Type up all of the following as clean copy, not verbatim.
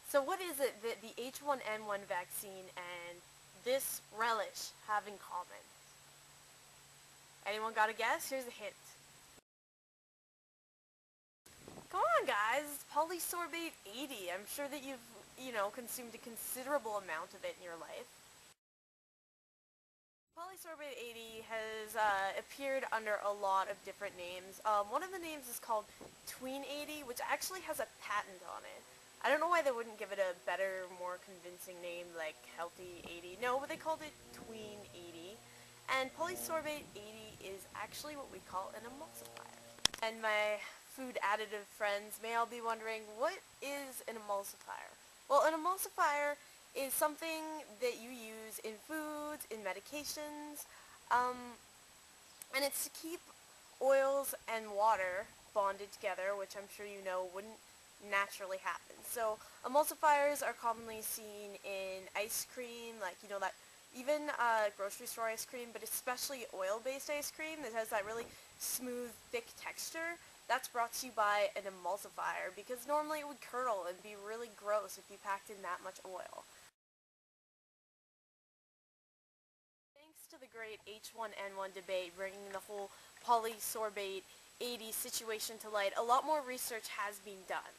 So what is it that the H1N1 vaccine and this relish have in common? Anyone got a guess? Here's a hint. Come on, guys. It's polysorbate 80. I'm sure that you've, consumed a considerable amount of it in your life. Polysorbate 80 has appeared under a lot of different names. One of the names is called Tween 80, which actually has a patent on it. I don't know why they wouldn't give it a better, more convincing name like Healthy 80. No, but they called it Tween 80. And polysorbate 80 is actually what we call an emulsifier. And my food additive friends may all be wondering, what is an emulsifier? Well, an emulsifier is something that you use in foods, in medications, and it's to keep oils and water bonded together, which I'm sure you know wouldn't naturally happen. So emulsifiers are commonly seen in ice cream, like, that even grocery store ice cream, but especially oil-based ice cream that has that really smooth, thick texture. That's brought to you by an emulsifier, because normally it would curdle and be really gross if you packed in that much oil. Thanks to the great H1N1 debate bringing the whole polysorbate 80 situation to light, a lot more research has been done.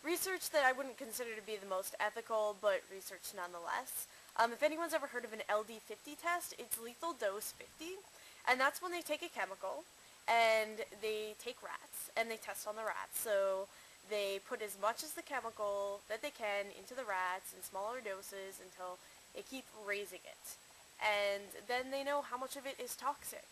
Research that I wouldn't consider to be the most ethical, but research nonetheless. If anyone's ever heard of an LD50 test, it's lethal dose 50, and that's when they take a chemical, and they take rats, and they test on the rats. So they put as much as the chemical that they can into the rats in smaller doses until they keep raising it. And then they know how much of it is toxic,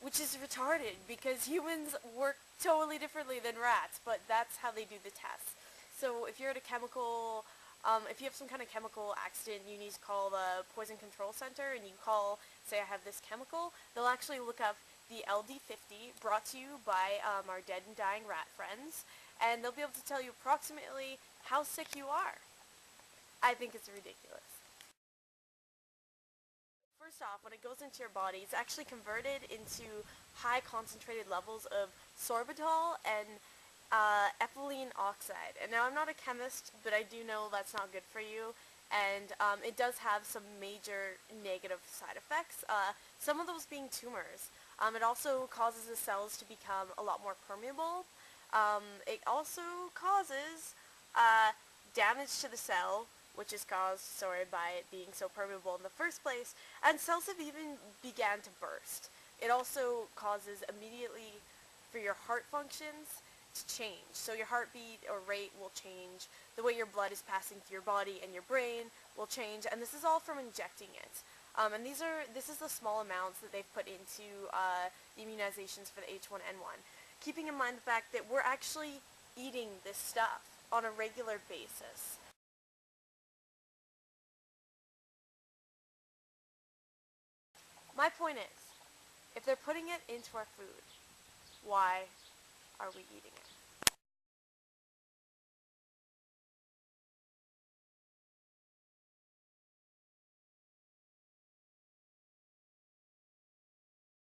which is retarded because humans work totally differently than rats, but that's how they do the tests. So if you're at a chemical, if you have some kind of chemical accident, you need to call the Poison Control Center, and you call, say I have this chemical, they'll actually look up the LD50 brought to you by our dead and dying rat friends, and they'll be able to tell you approximately how sick you are. I think it's ridiculous. First off, when it goes into your body, it's actually converted into high concentrated levels of sorbitol and ethylene oxide. And now I'm not a chemist, but I do know that's not good for you, and it does have some major negative side effects, some of those being tumors. It also causes the cells to become a lot more permeable. It also causes damage to the cell, which is caused, by it being so permeable in the first place, and cells have even began to burst. It also causes immediately for your heart functions to change. So your heartbeat or rate will change, the way your blood is passing through your body and your brain will change, and this is all from injecting it. And this is the small amounts that they've put into the immunizations for the H1N1. Keeping in mind the fact that we're actually eating this stuff on a regular basis. My point is, if they're putting it into our food, why are we eating it?